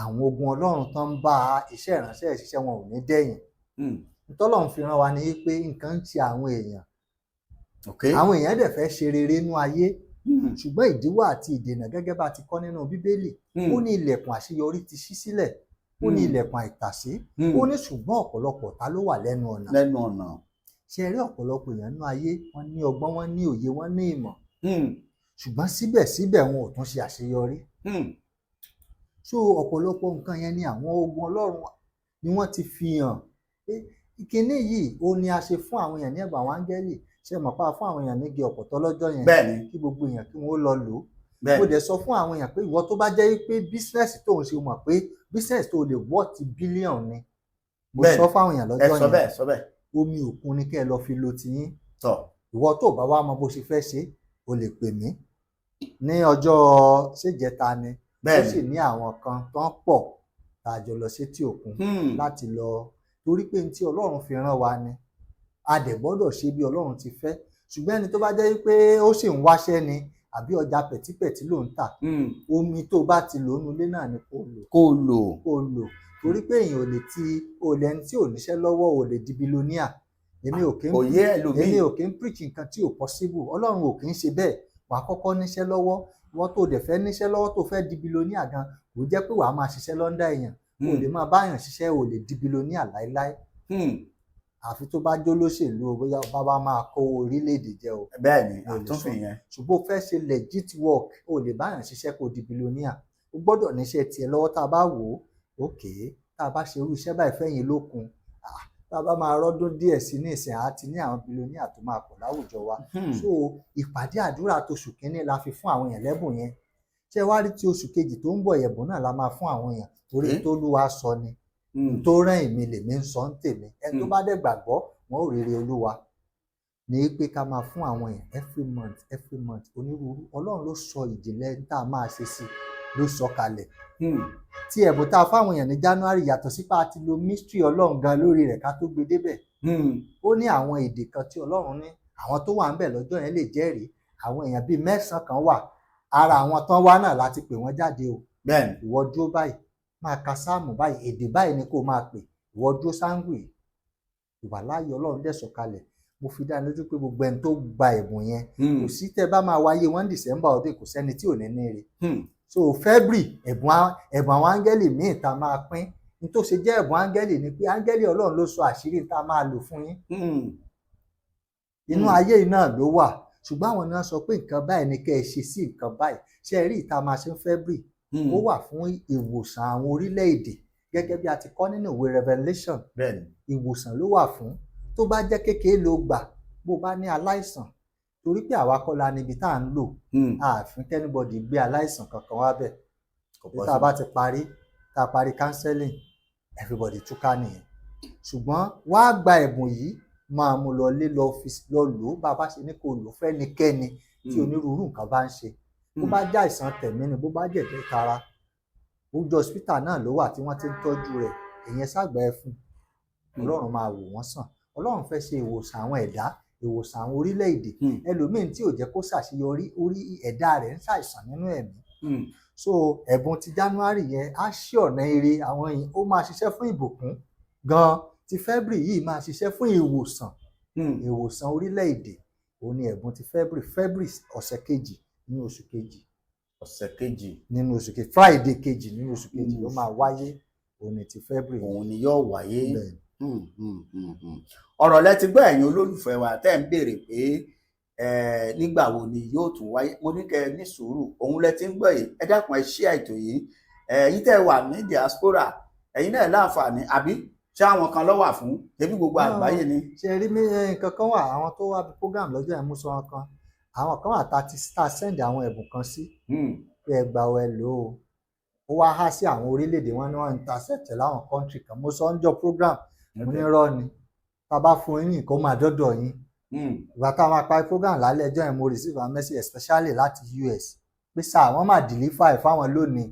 A: àwọn ogun Ọlọ́run tán ń bá iṣẹ́ ìránṣẹ́ ìṣiṣẹ́ wọn ò ní dẹ̀yìn. Tọ́lọ́run fi rán wa ní pé nǹkan ń ti àwọn èèyàn, àwọn èèyàn dẹ̀ fẹ́ ṣe rere nínú ayé, ṣùgbọ́n ìdíwọ́ àti ìdènà gẹ́gẹ́ bá ti kọ́ nínú Bíbélì, ó ní ilẹ̀kùn àṣeyọrí ti ṣí sílẹ̀, ó ní ilẹ̀kùn àìtàsé, ó ní ṣùgbọ́n ọ̀pọ̀lọpọ̀ ta ló wà lẹ́nu ọ̀nà. Ṣe rí ọ̀pọ̀lọpọ̀ èèyàn nínú ayé, wọ́n ní ọgbọ́n, wọ́n ní òye, wọ́n ní ìmọ̀, ṣùgbọ́n síbẹ̀síbẹ̀ wọn ò tún ṣe àṣeyọrí. So ọ̀pọ̀lọpọ̀ nǹkan yẹn ni àwọn ogun Ọlọ́run ni wọ́n ti fi hàn pé ìkíní yìí ó ní a ṣe fún àwọn èèyàn ní ẹ̀bùn àwọn áńgẹ́lì. Ṣe mọ̀ pa fún àwọn èèyàn ní igi ọ̀pọ̀tọ́ lọ́jọ́ yẹn kí gbogbo èèyàn kí wọ́n lọ lò ó. Mo dẹ̀ sọ fún àwọn èèyàn pé ìwọ tó bá jẹ́ pé bísínẹ́sì tó ń ṣe mọ̀ pé bísínẹ́sì tó lè wọ́ọ̀tì bílíọ̀nù ni. Mo sọ fún àwọn èèyàn lọ́jọ́ yẹn, omi òkun ni kẹ́ ẹ lọ fi lo tiyín. Ìwọ tó bá wá mọ bó ṣe fẹ́ ṣe, o lè pè mí ní ọjọ́ ṣèjẹta ni, ó sì ní àwọn kan tán pọ̀ tá a jọ lọ sétí òkun láti lọ, torí pé ní tí Ọlọ́run fi rán wa ni a dẹ̀ gbọ́dọ̀ ṣe bí Ọlọ́run ti fẹ́. Ṣùgbọ́n ẹni tó bá jẹ́ pé ó sì ń wáṣẹ́ ni àbí ọjà pẹ̀típẹ̀tí ló ń tà, omi tó bá ti lò nínú ilé náà ni kó lò torí pé èèyàn ò lè ẹni tí ò níṣẹ́ lọ́wọ́ ò lè di bilóníà. Èmi ò kí ń preach nǹkan tí ò possible. Ọlọ́run ò kí ń ṣe bẹ́ẹ̀. Wàá kọ́kọ́ níṣẹ́ lọ́wọ́, wọ́n tó dẹ̀ fẹ́ níṣẹ́ lọ́wọ́ tó fẹ́ di bilóníà gan, kò jẹ́ pé wàá máa ṣiṣẹ́ lọ́ndà èèyàn, o lè máa báyàn ṣiṣẹ́, o lè di bilóníà láéláé. Àfi tó bá jó lóṣèlú o, bóyá bàbá máa kó orílẹ̀-èdè jẹ o.
B: Bẹ́ẹ̀ni, àtúnfin yẹn.
A: Ṣùgbọ́n o fẹ́ ṣe legit work, o lè báyàn ṣiṣẹ́ kó di bilóníà. O gbọ́dọ̀ níṣẹ́ tiẹ̀ lọ́wọ́. Tá a bá wò ó, okay, tá a bá ṣe irú iṣẹ́ báyìí fẹ́yìn lókun, tá a bá máa rọ́dún díẹ̀ sí ní ìsìn àti ní àwọn bilóníà tó máa pọ̀ láwùjọ wa. So ìpàdé àdúrà tóṣù kínní la fi fún àwọn èèyàn lẹ́bùn yẹn. Ṣé wá rí ti oṣù kejì tó ń bọ̀, ẹ̀bùn náà la máa fún àwọn èèyàn torí t'Olúwa sọ ni. Tó rán èmi lèmi ń sọ ń tèmi. Ẹni tó bá dẹ̀ gbàgbọ́ wọn ò rere Olúwa. Ní pé ká máa fún àwọn èèyàn every month onírúurú. Ọlọ́run ló sọ ìjìnlẹ̀ tá a máa ṣe sí ló sọ kalẹ̀. Tí ẹ̀bùn tá a fáwọn èèyàn ní January yàtọ̀ sípa àti lo mystery Ọlọ́run gan lórí rẹ̀ ká tó gbé débẹ̀. Ó ní àwọn èdè kan tí Ọlọ́run ní àwọn tó wà ń bẹ̀ lọ́jọ́ yẹn lè jẹ́rìí. Àwọn èèyàn bíi 9 kan wà, ara àwọn tán wá náà láti pè wọ́n jáde o. Ìwọ dúró báyìí, máa ka sáàmù báyìí, èdè báyìí ni kó máa pè. Ìwọ dúró sáńgù yìí, ìwàláyé Ọlọ́run dẹ̀ sọ̀kalẹ̀. Mo fi dá lójú pé gbogbo ẹni tó gba ẹ̀bùn yẹn, kò sí tẹ́ bá máa wáyé 1 December ọdún, kò sẹ́ni tí ò ní ní ire. So February ẹ̀bùn àwọn áńgẹ́lì míì tá a máa pín. Ní tó ṣe jẹ́ ẹ̀bùn áńgẹ́lì ni pé áńgẹ́lì Ọlọ́run ló sọ àṣírí tá a máa lò fún yín. Inú ayé yìí náà ló wà, ṣùgbọ́n àwọn náà sọ pé nǹkan báyìí ni kẹ́ ẹ ṣe sí nǹkan báyìí. Ṣé ẹ rí ìta máa ṣe ń February? Ó wà fún ìwòsàn àwọn orílẹ̀-èdè gẹ́gẹ́ bí a ti kọ́ nínú ìwé Revelation. Ìwòsàn ló wà fún. Tó bá jẹ́ kékeré ló gbà, bó bá ní aláìsàn, torí pé àwa kọ́ la níbi tá à ń lò, àfin kẹ́nìbọ̀dì gbé aláìsàn kankan wá bẹ̀. Tá a bá ti parí, tá a parí counseling, everybody túká nìyẹn. Ṣùgbọ́n wá gba ẹ̀bùn yìí, máa mú lọ lé lọ lò ó bá a bá ṣe ní kó lò fẹ́nikẹ́ni tí onírúurú nǹkan bá ń ṣe. Bó bá jẹ́ àìsàn tẹ̀mí ni, bó bá jẹ́ ẹ̀jẹ̀ tara, ojú hospital náà ló wà tí wọ́n ti ń tọ́jú rẹ̀. Èyàn ṣàgbà ẹ fún, Ọlọ́run máa wò wọ́n sàn. Ọlọ́run fẹ́ ṣe ìwòsàn àwọn ẹ̀dá, ìwòsàn àwọn orílẹ̀-èdè. Ẹlòmíín tí ò jẹ́ kó ṣàṣeyọrí, orí ẹ̀dá rẹ̀ ń ṣàìsàn nínú ẹ̀mí. So ẹ̀bùn ti January yẹn á ṣí ọ̀nà ire àwọn èèyàn, ó máa ṣiṣẹ́ fún ìbùkún gan. Ti February yìí máa ṣiṣẹ́ fún ìwòsàn orílẹ̀-èdè. Òun ni ẹ̀bùn ti February ọ̀sẹ̀ kejì nínú oṣù kejì. Nínú oṣù kejì, Friday kejì nínú oṣù kejì ló máa wáyé. Òun ni ti February.
B: Òun ni yóò wáyé. Ọ̀rọ̀ lẹ ti gbọ́ ẹ̀yin olólùfẹ́ wa tẹ́ ń béèrè pé nígbà wo ni yóò tún wáyé. Mo ní kẹ́ ẹ ní sùúrù, òun lẹ ti ń gbọ́ yìí. Ẹ dákun ẹ share ètò yìí. Ẹ̀yin tẹ́ wà ní diaspora, ẹ̀yin náà láǹfààní àbí ṣé àwọn kan ló wà fún? Ẹbí gbogbo àgbáyé ni.
A: Ṣe rí nǹkan kan wà, àwọn tó wá bí program lọ́jọ́ yẹn mú sọ wọn kan. Àwọn kan wà tá a send àwọn ẹ̀bùn kan sí. Pé ẹ gbà ẹ lò ó. Ó wá há sí àwọn orílẹ̀-èdè wọn ní wọ́n intercept láwọn country kan. Mo sọ ń jọ program, mo ní rọ́ ni. Tá a bá fún yín nǹkan ó máa dọ́dọ̀ yín. Ìgbà tá a máa parí program lálẹ́ ẹjọ́ yẹn, mo receive a message especially láti US pé sáà wọ́n máa deliver ẹ̀ fáwọn lónìí.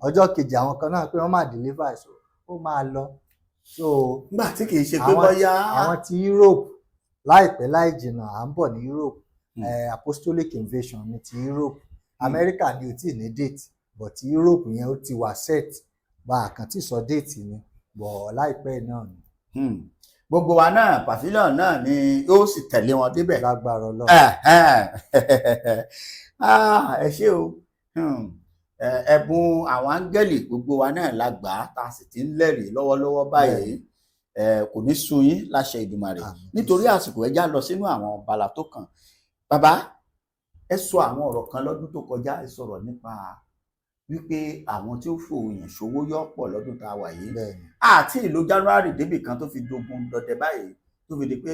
A: Ọjọ́ kejì àwọn kan náà pé wọ́n máa deliver ẹ̀, so ó máa lọ. So
B: nígbà tí kì í ṣe pé bóyá
A: àwọn ti Europe láìpẹ́ láì jìnnà à ń bọ̀ ní Europe. Apostolic Invasion ní ti Europe. America ni ò tí ì ní date, but Europe yẹn ó ti wà set. bá a kàn tí sọ déètì ni bọ̀ láìpẹ́ náà ni.
B: Gbogbo wa náà pavilion náà ni yóò sì tẹ̀lé wọn débẹ̀.
A: Lágbára Ọlọ́run.
B: Ẹ ṣé o. Ẹ̀bùn àwọn áńgẹ́lì gbogbo wa náà la gbà á, tá a sì ti ń lẹ́rìí lọ́wọ́lọ́wọ́ báyìí. Kò ní sú yín láṣẹ Ìdùmarè. Nítorí àsìkò ẹ já lọ sínú àwọn abala tó kàn. Bàbá, ẹ sọ àwọn ọ̀rọ̀ kan lọ́dún tó kọjá, ẹ sọ̀rọ̀ nípa wípé àwọn tí ó fòyàn ṣòwò yọ pọ̀ lọ́dún tá a wà yìí. Àti ìlú January débì kan tó fi dogun dọdẹ báyìí, tó fi di pé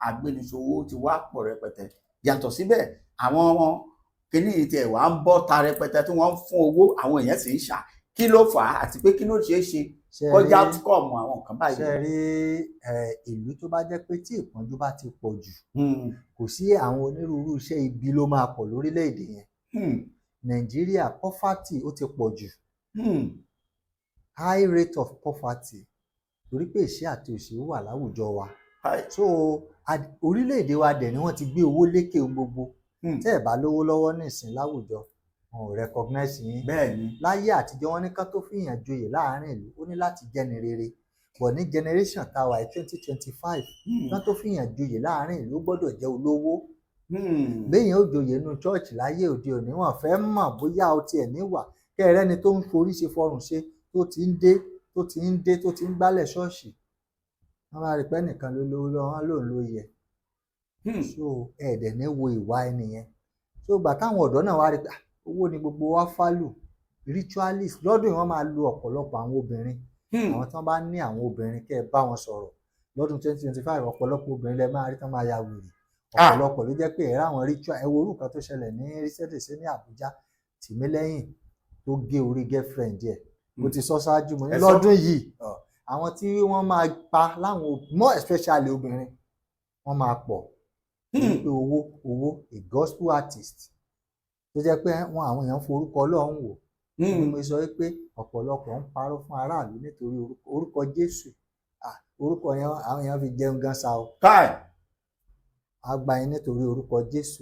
B: agbéniṣòwò ti wá pọ̀ rẹpẹtẹ. Yàtọ̀ síbẹ̀, àwọn kíní yìí tiẹ̀ wá ń bọ́ ta rẹpẹtẹ tí wọ́n ń fún owó, àwọn èèyàn sì ń ṣà. Kí ló fà á àti pé kí ló ṣeé ṣe kọjá outcome àwọn nǹkan báyìí?
A: Ṣe rí ìlú tó bá jẹ́ pé tí ìpọ́njú bá ti pọ̀ jù, kò sí àwọn onírúurú iṣẹ́ ibi ló máa pọ̀ lórílẹ̀‐èdè yẹn. Nàìjíríà poverty ó ti pọ̀ jù, high rate of poverty, torí pé ìṣẹ́ àti òṣì wà láwùjọ wa. So orílẹ̀‐èdè wa dẹ̀ ni wọ́n ti gbé owó lékè ohun gbogbo. Tẹ́ ẹ̀ bá lówó lọ́wọ́ nísìn láwùjọ, wọn ò recognize yín.
B: Bẹ́ẹ̀ni.
A: Láyé àtijọ́ wọn ní kán tó fìyàn joyè láàárín ìlú, ó ní láti jẹ́ni rere. But ní generation táwa 2025, kán tó fìyàn joyè láàárín ìlú ó gbọ́dọ̀ jẹ́ olówó. Béèyàn ó joyè inú chọ́ọ̀chì láyé òde òní, wọn fẹ́ mọ̀ bóyá o tiẹ̀ níwà. Kẹ́rẹ́ni tó ń forí ṣe fọrùn ṣe, tó ti ń gbálẹ̀ ṣọ́ọ̀ṣì, wọ́n máa rí pé nìkan ló lówó lọ́wọ́, wọn lòun ló yẹ. So ẹ̀ẹ́dẹ̀ ní wo ìwà ẹni yẹn. So gbà táwọn ọ̀dọ́ náà wá rí pé owó ni gbogbo wa fálù, ritualist lọ́dún yìí wọ́n máa lo ọ̀pọ̀lọpọ̀ àwọn obìnrin. Àwọn tí wọ́n bá ní àwọn obìnrin kẹ́ ẹ bá wọn sọ̀rọ̀ lọ́dún 2025, ọ̀pọ̀lọpọ̀ obìnrin lẹ máa rí tán máa ya wèrè. Ọ̀pọ̀lọpọ̀ ló jẹ́ pé ẹ̀rọ àwọn ritual, ẹ wo orú nǹkan tó ṣẹlẹ̀ ní recently ní Àbújá, Tìmílẹ́yìn tó gé orí girlfriend ẹ̀. Mo ti sọ ṣáájú, mo ní lọ́dún yìí àwọn tí wọ́n máa pa láwọn more especially obìnrin wọ́n máa pọ̀. Pé owó a gospel artist tó jẹ́ pé àwọn èèyàn forúkọ Ọlọ́run wò. Ni mo sọ pé ọ̀pọ̀lọpọ̀ ń parọ́ fún aráàlú nítorí orúkọ Jésù. Orúkọ yẹn àwọn èèyàn fi jẹun gan sa o. A gba yín nítorí orúkọ Jésù.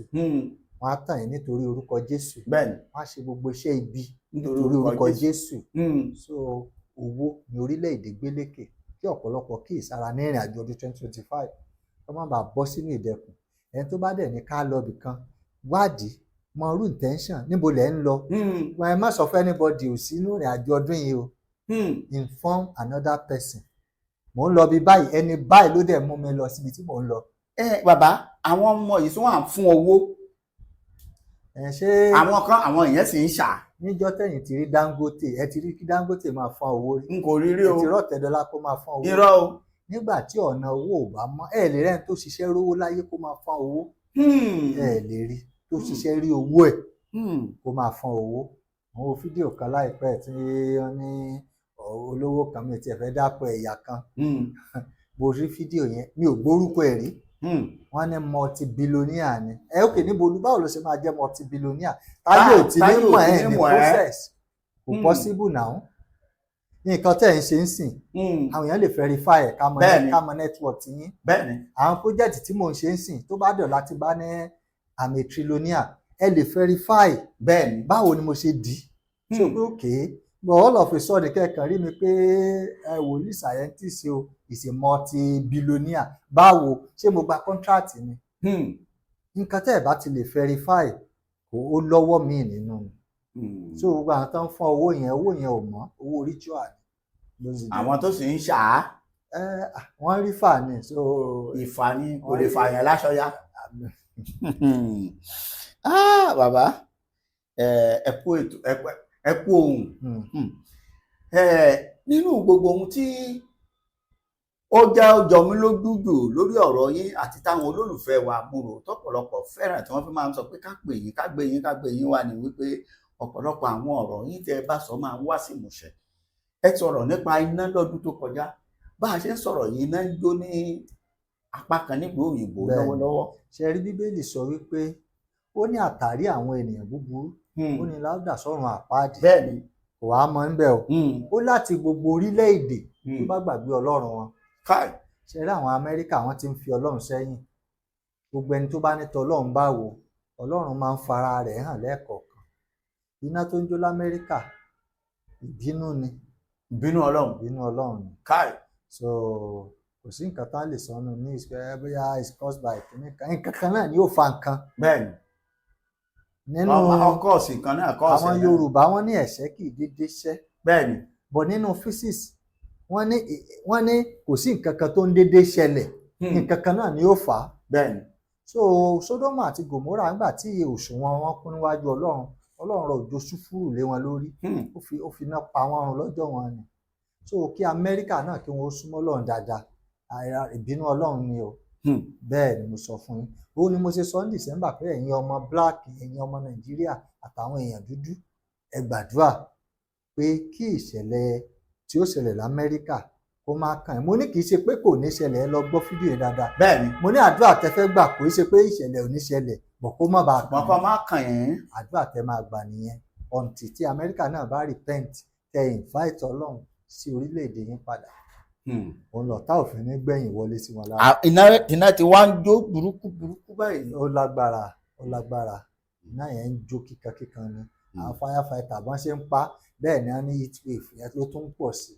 A: Wọ́n á tàn yín nítorí orúkọ Jésù.
B: Bẹ́ẹ̀ni.
A: Wọ́n á ṣe gbogbo iṣẹ́ ibi nítorí orúkọ Jésù. So owó ni orílẹ̀-èdè gbélékè kí ọ̀pọ̀lọpọ̀ kíyèsára ní ìrìn àjò ọdún 2025 kó má bàa bọ́ sínú ìdẹkùn. Ẹni tó bá dẹ̀ ní ká lọ ibì kan, wádìí mọ irú intention níbo lẹ̀ ń lọ. Ẹ má sọ fún anybody ò sínú ìrìn àjò ọdún yìí o. Inform another person. Mò ń lọ bí báyìí, ẹni báyìí ló dẹ̀ mú mi lọ síbi tí mò ń lọ.
B: Bàbá, àwọn ọmọ yìí tí wọ́n à ń fún owó. Àwọn èèyàn sì ń ṣà.
A: Níjọ́ tẹ̀yìn ti rí Dangote, ẹ ti rí kí Dangote máa fọ́n owó rí.
B: N kò rí rí o.
A: Ẹ ti rọ̀tẹ̀dọ́lá kó máa fọ́n owó.
B: Irọ́ o.
A: Nígbà tí ọ̀nà owó ò bá mọ́, ẹ lè rẹ́ni tó ṣiṣẹ́ rówó láyé kó máa fọ́n owó. Ẹ lè rí tó ṣiṣẹ́ rí owó ẹ̀ kó máa fọ́n owó. Mo wo fídíò kan láìpẹ́ tí wọ́n ní olówó kan, mi ti fẹ́ dápọ̀ ẹ̀yà kan. Mo rí fídíò yẹn, mi ò gbórúkọ ẹ̀ rí. Wọ́n ní multi-billionaire ni. Òkè níbo báwo ló ṣe máa jẹ́ multi-billionaire? Táyé ò ti ní mọ̀ ẹ́ ní process. Kò possible now. Nǹkan tẹ́ ẹ̀ ń ṣe ń sìn, àwọn èèyàn lè verify ẹ̀ ká mọ network yín.
B: Bẹ́ẹ̀ni.
A: Àwọn project tí mò ń ṣe ń sìn tó bá dọ̀ láti bá ní àmì trillionaire, ẹ lè verify.
B: Bẹ́ẹ̀ni.
A: Báwo ni mo ṣe dì í? So pé okay, but all of a sudden kẹ́kàn rí mi pé wòlíì scientist o is a multi-billionaire. Báwo ṣé mo gba contract ni? Nǹkan tẹ́ ẹ̀ bá ti lè verify ó lọ́wọ́ mi nínú. So gbogbo àwọn tó ń fún owó yẹn ò mọ́, owó ritual ni.
B: Àwọn tó sì ń ṣà á.
A: Wọ́n rí fà ni. So
B: ìfà ni kò lè fààyàn láṣọ yá. Bàbá, ẹ kú ohun. Nínú gbogbo ohun tí ó jẹ́ ọjọ́ mi lójú jù lórí ọ̀rọ̀ yín àti táwọn olólùfẹ́ wa múrò tọ́pọ̀lọpọ̀ fẹ́ràn tí wọ́n fi máa ń sọ pé ká gbé yín wá ní wípé ọ̀pọ̀lọpọ̀ àwọn ọ̀rọ̀ yín tẹ́ ẹ bá sọ máa ń wá sí ìmúṣẹ. Ẹ sọ̀rọ̀ nípa iná lọ́dún tó kọjá. Bá a ṣe ń sọ̀rọ̀ yìí, iná ń jó ní apá kan nílùú òyìnbó lọ́wọ́lọ́wọ́.
A: Ṣe rí Bíbélì sọ wípé ó ní àtàrí àwọn ènìyàn búburú, ó ní láúdà sọ́run àpáàdì.
B: Bẹ́ẹ̀ni.
A: Kò wá mọ́ ń bẹ̀ o. Ó láti gbogbo orílẹ̀-èdè tó bá gbàgbé Ọlọ́run wọn. Ṣe rí àwọn Amẹ́ríkà, wọ́n ti ń fi Ọlọ́run sẹ́yìn. Gbogbo ẹni tó bá ní tọ Ọlọ́run bá wò, Ọlọ́run máa ń fara rẹ̀ hàn lẹ́ẹ̀kọ̀ọ̀kan. Iná tó ń jó l'Amẹ́ríkà, ìbínú ni.
B: ìbínú Ọlọ́run.
A: ìbínú Ọlọ́run ni.
B: káì.
A: so kò sí nǹkan tá a lè sọnù ní ìṣẹ́ bóyá is caused by nǹkan kan náà ni yóò fa nǹkan.
B: bẹ́ẹ̀ni
A: nínú
B: kọ́ọ̀sì kan náà kọ́ọ̀sì
A: àwọn Yorùbá wọ́n ní ẹ̀ṣẹ̀ kì í dédé ṣẹ́.
B: bẹ́ẹ̀ni.
A: bọ̀ nínú physics wọ́n ní kò sí nǹkan kan tó ń dédé ṣẹlẹ̀ nǹkan kan náà ni yóò fà á.
B: bẹ́ẹ̀ni.
A: so Sódómù àti Gòmórà nígbà tí òṣùwọ̀n wọn kún níwájú Ọlọ́run rọ̀ òjò sùfúrù lé wọn lórí ó fi iná pa wọn run lọ́jọ́ wọn ni. so kí Amẹ́ríkà náà kí wọ́n súnmọ́ Ọlọ́run dáadáa ìbínú Ọlọ́run ni o. bẹ́ẹ̀ ni mo sọ fún yín ó ní mo ṣe sọ ní December pé ẹ̀yin ọmọ black ẹ̀yin ọmọ Nàìjíríà àtàwọn èèyàn dúdú ẹ gbàdúrà pé kí ìṣẹ̀lẹ̀ tí ó ṣẹlẹ̀ l'Amẹ́ríkà kó má kàn ẹ́. mo ní kì í ṣe pé kò ní ṣẹlẹ̀ ẹ lọ gbọ́ fídíò yẹn dáadáa.
B: bẹ́ẹ̀ni.
A: mo ní àdúrà tẹ fẹ́ gbà kò í ṣe pé ìṣẹ̀lẹ̀ ò ní ṣẹlẹ̀ bọ̀ kó má bàa kàn
B: ẹ́. má kàn yẹn.
A: àdúrà tẹ máa gbà nìyẹn ọ̀ǹtì tí Amẹ́ríkà náà bá repent tẹ invite Ọlọ́run sí orílẹ̀-èdè yín padà. òun lọ̀tá òfin ní gbẹ̀yìn wọlé sí wọn lára.
B: iná ti wá ń jó burúkú báyìí.
A: ó lágbára iná yẹn ń jó kíkankíkan ni àwọn firefighter bọ́n ṣe ń pa bẹ́ẹ̀ ni wọ́n ní heat wave yẹn ló tún ń pọ̀ sí.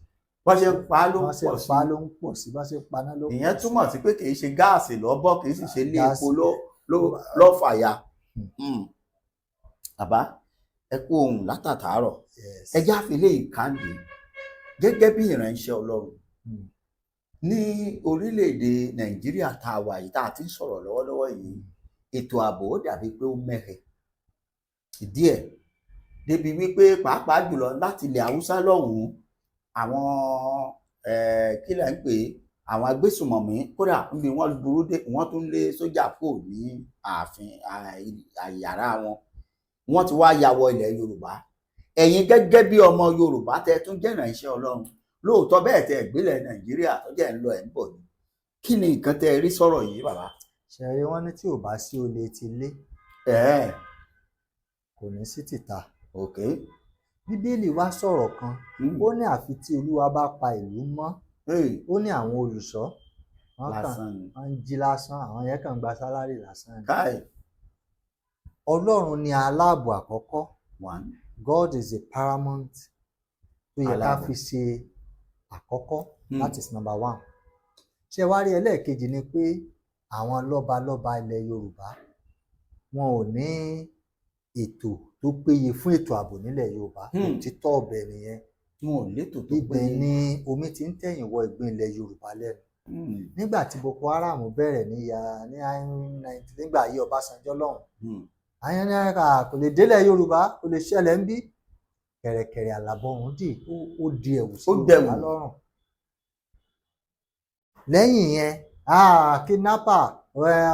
B: bọ́n ṣe ń pa ló ń pọ̀ sí.
A: bọ́n ṣe ń pa ló ń pọ̀ sí bọ́n ṣe ń paná ló ń pọ̀ sí.
B: ìyẹn túmọ̀ sí pé kì í ṣe gáàsì lọ́bọ̀ kì í sì ṣe ilé epo ló fàya. bàbá ẹ kú ohun látàtàárọ̀ ẹ já fi lé ìkànnì gẹ́gẹ́ bí ìránṣẹ́ Ọlọ́run ní orílẹ̀-èdè Nàìjíríà tá a wà yìí tá a ti ń sọ̀rọ̀ lọ́wọ́lọ́wọ́ yìí ètò ààbò ó dàbí pé ó mẹ́hẹ̀ ìdí ẹ̀ débi wípé pàápàá jùlọ láti ilẹ̀ Haúsá lọ́hùn-ún àwọn kí lẹ̀ ń pè é àwọn agbésùmọ̀mí kódà níbi wọ́n burú dé wọ́n tún lé sójà kò ní ààfin yàrá wọ́n ti wá ya wọ ilẹ̀ Yorùbá ẹ̀yin gẹ́gẹ́ bí ọmọ Yorùbá tẹ́ tún jẹ́ ìránṣẹ́ Ọlọ́run lóòótọ́ bẹ́ẹ̀ tẹ́ ìgbélẹ̀ Nàìjíríà tó jẹ́ ń lọ ẹ̀ ń bọ̀ ni kí ni nǹkan tẹ́ rí sọ̀rọ̀ yìí bàbá.
A: ṣẹ̀rí wọ́n ní tí ò bá sí olè ti lé kò ní sí tìta. Bíbélì wá sọ̀rọ̀ kan ó ní àfi tí Olúwa bá pa ìlú mọ́ ó ní àwọn olùṣọ́ wọ́n ń jí lásán àwọn yẹn kàn gba sálárì lásán ni. Ọlọ́run ni aláàbò àkọ́kọ́. God is the paramount tó yẹ ká fi ṣe àkọ́kọ́. That is number one. ṣé wá rí ẹlẹ́ẹ̀kejì ni pé àwọn lọ́balọ́ba ilẹ̀ Yorùbá wọn ò ní ètò tó péye fún ètò ààbò nílẹ̀ Yorùbá. òtítọ́ ọbẹ̀ nìyẹn.
B: wọn ò létò tó péye.
A: ibẹ̀ ni omi ti ń tẹ̀yìn wọ ìgbín ilẹ̀ Yorùbá lẹ́nu. nígbà tí Boko Haram bẹ̀rẹ̀ ní 1990 nígbà yí Ọbásanjọ́ lọ́hùn. àyànnáyàká kò lè délẹ̀ Yorùbá kò lè ṣẹlẹ̀ ń bí kẹ̀rẹ̀kẹ̀rẹ̀ àlàbọ̀rún dì ó di ẹ̀wù sí Yorùbá lọ́rùn. lẹ́yìn yẹn kidnapper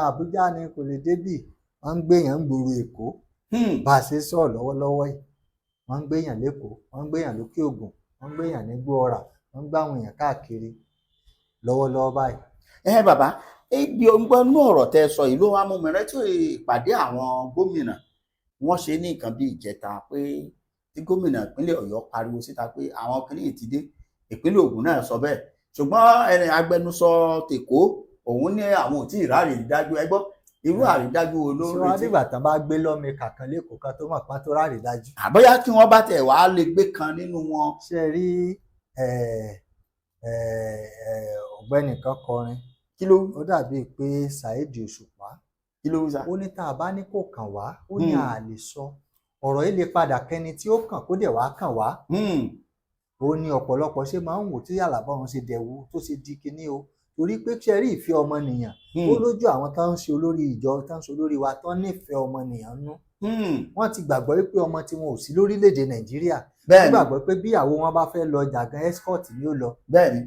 A: Àbújá ni kò lè débì wọ́n ń gbéyàn ń gbòòrò Èkó bá a ṣe sọ̀rọ̀ lọ́wọ́lọ́wọ́ yìí wọ́n ń gbéyàn lẹ́kọ̀ọ́ wọ́n ń gbéyàn lókè Ògùn wọ́n ń gbéyàn ní Gbọ́ọ̀rà wọ́n ń gbá àwọn èèyàn káàkiri lọ́wọ́lọ́wọ́ báyìí.
B: Bàbá ibi ògbọ́nú ọ̀rọ̀ tẹ́ sọ yìí ló wá mú mi rántí ìpàdé àwọn gómìnà wọ́n ṣe ní nǹkan bíi ìjẹta pé tí gómìnà ìpínlẹ̀ Ọ̀yọ́ pariwo síta pé àwọn kìnìún ti dé ìpínlẹ̀ Ògùn náà sọ bẹ́ẹ̀ ṣùgbọ́n agbẹnusọ tèkó òun ní àwọn ò tí ì ráàrí dájú ẹgbọ́ irú àrídájú olórí
A: tí wọ́n dìgbà tán bá gbé lọ́mọ kàkan lẹ́kọ̀ọ́ kan tó mọ̀ pátó tó ráàrí dájú.
B: àbóyá kí wọ́n bá tẹ̀ wá lè gbé kan nínú wọn.
A: ṣe rí ọ̀gbẹ́ni kan kọrin
B: kí ló
A: ó dàbí pé Saheed Òṣùpá
B: kí ló ń sá.
A: ó ní tá a bá ní kò kàn wá ó ní a lè sọ ọ̀rọ̀ yìí lè padà kẹni tí ó kàn kó dẹ̀ wá kàn wá. ó ní ọ̀pọ̀lọpọ̀ ṣe máa ń wò tí Àlàbọ̀run ṣe dẹ̀wù tó ṣe di kinní o torí pé ṣe rí ìfẹ́ ọmọnìyàn ó lójú àwọn tó ń ṣe olórí ìjọ tó ń ṣe olórí wa tó ń nífẹ̀ẹ́ ọmọnìyàn nú. wọ́n ti gbàgbọ́ pé ọmọ tí wọn ò sí lórílẹ̀‐èdè Nàìjíríà wọ́n gbàgbọ́ pé bí ìyàwó wọn bá fẹ́ lọ ọjà gan escort ni ó lọ.
B: bẹ́ẹ̀ni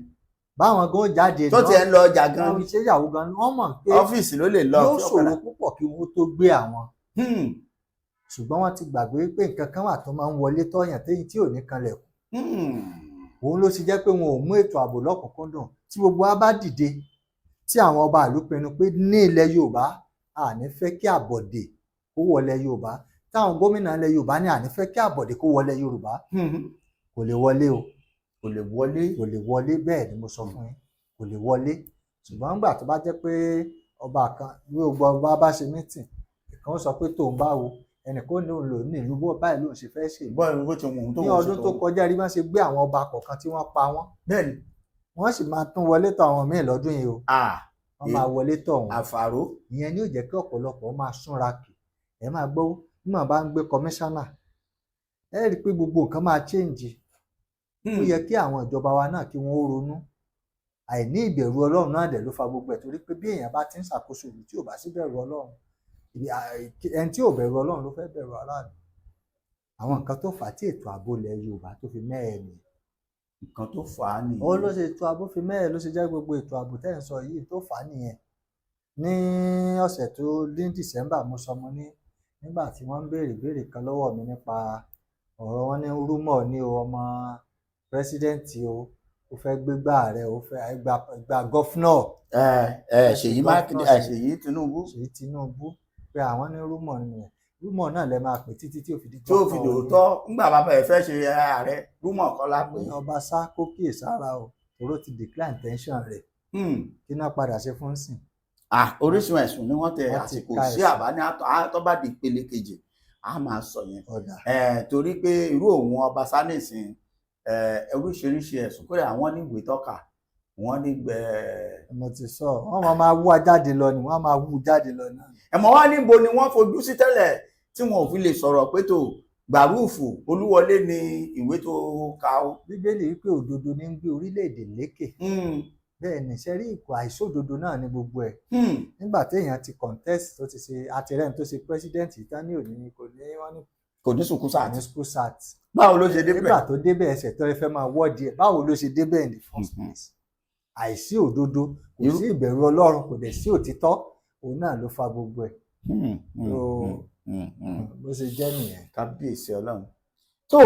A: báwọn gan jáde
B: tó tiẹ̀ ń lọ ọjà gan
A: wọn ṣe ìyàwó gan wọ́n mọ̀ pé
B: ọ́fíìsì ló lè lọ
A: yóò ṣòro púpọ̀ kí wọ́n tó gbé àwọn. ṣùgbọ́n wọ́n ti gbàgbé pé nǹkan kan wà tó máa ń wọlé tọ́yàn tí ò ní kanlẹ̀kùn. òun ló ti jẹ́ pé wọn ò mú ètò ààbò lọ́kùnkúndùn tí gbogbo wa bá dìde tí àwọn ọba ìlú pinnu pé ní ilẹ̀ Yorùbá àní fẹ́ kí àbọ̀dè kó wọlé Yorùbá táwọn gómìnà ilẹ̀ Yorùbá ní àní fẹ́ kí àbọ̀dè kó wọlé Yorùbá kò lè wọlé o kò lè wọlé bẹ́ẹ̀ ni mo sọ fún yín kò lè wọlé ṣùgbọ́n nígbà tó bá jẹ́ pé ọba kan ní gbogbo ọba bá ṣe mítìn ìkan sọ pé tòun bá wo ẹnìkan ní òun lò ní ìlú bọ́ báyìí lòun ṣe fẹ́ ṣe
B: bó ti wù ú tó
A: ní ọdún tó kọjá rí wọ́n ṣe gbé àwọn ọba kọ̀ọ̀kan tí wọ́n pa wọ́n
B: bẹ́ẹ̀ni
A: wọ́n sì máa tún wọlé tọ̀ àwọn míì lọ́dún yìí o wọ́n máa wọlé tọ̀ wọ́n
B: àfàró
A: ìyẹn ni ó jẹ́ kí ọ̀pọ̀lọpọ̀ máa súnra kì ẹ máa gbọ́ bí màá bá ń gbé kọmíṣánná ẹ rí i pé gbogbo nǹkan máa change ó yẹ kí àwọn ìjọba wa náà kí wọ́n ó ronú àìní ìbẹ̀rù ọlọ́run náà dẹ̀ ló fa gbogbo ẹ̀ torí pé bí èèyàn bá ti ń ṣàkóso ìlú tí ò bá sí bẹ̀rù ọlọ́run ẹni tí ò bẹ̀rù ọlọ́run ló fẹ́ bẹ̀rù aráàlú àwọn nǹkan tó fà á tí ètò ààbò ilẹ̀ Yorùbá tó fi mẹ́ẹ̀ ni
B: nǹkan tó fà á nìyẹn
A: ó ló ṣe ètò ààbò fi mẹ́ẹ̀ ló ṣe jẹ́ gbogbo ètò ààbò tẹ́ ń sọ yìí tó fà á nìyẹn ní ọ̀sẹ̀ tó ní December mo sọ mo ní nígbà tí wọ́n ń béèrè kan lọ́wọ́ mi nípa ọ̀rọ̀ wọn ní rúmọ̀ ní ọmọ pírẹsidẹ́ǹtì o ó fẹ́ gbégbá ààrẹ ó fẹ́ gba gọ́fúnọ̀
B: Ṣèyí Mákindé Ṣèyí
A: Tinubu pé àwọn ní rúmọ̀ nìyẹn rúmọ̀ náà lẹ máa pè títí tí ó fi di
B: tí ó fi dòótọ́ ńgbà bàbá ẹ̀ fẹ́ ṣe ààrẹ rúmọ̀ kan lápè
A: ọba sá kó kíyèsára o tòró ti decline tension rẹ̀ kí náà padà ṣe fún sìn.
B: orísun ẹ̀sùn ni wọ́n tẹ àsìkò sí àbá ní àtọ́ bá di ìpele kejì a máa sọ yẹn torí pé irú òun ọba sánìsìn oríṣiríṣi ẹ̀sùn kódà àwọn ní ìwé tọ́ka wọ́n ní
A: mo ti sọ wọ́n máa wú jáde lọ ni wọ́n máa wú jáde lọ náà.
B: ẹ̀mọ́ wá níbo ni wọ́n fojú sí tẹ́lẹ̀ tí wọn ò fi lè sọ̀rọ̀ pé tó gbàrúùfù Olúwọlé ni ìwé tó ka ó.
A: Bíbélì wípé òdodo ní ń gbé orílẹ̀-èdè lékè bẹ́ẹ̀ ni ṣe rí ìkọ̀ àìsódodo náà ní gbogbo ẹ̀ nígbà téèyàn ti contest tó ti ṣe àtìrẹ́ni tó ṣe president tán ní òní kò ní wọ́n ní
B: kò ní sùkúsàt
A: ní sùkúsàt
B: báwo ló ṣe débẹ̀
A: nígbà tó débẹ̀ ẹsẹ̀ tó fẹ́ máa wọ́ọ̀dì ẹ̀ báwo ló ṣe débẹ̀ in the first place àìsí òdodo kò sí ìbẹ̀rù Ọlọ́run kò dẹ̀ sí òtítọ́ òun náà ló fa gbogbo ẹ̀ bó ṣe jẹ́ nìyẹn.
B: kábíyèsí Ọlọ́run tó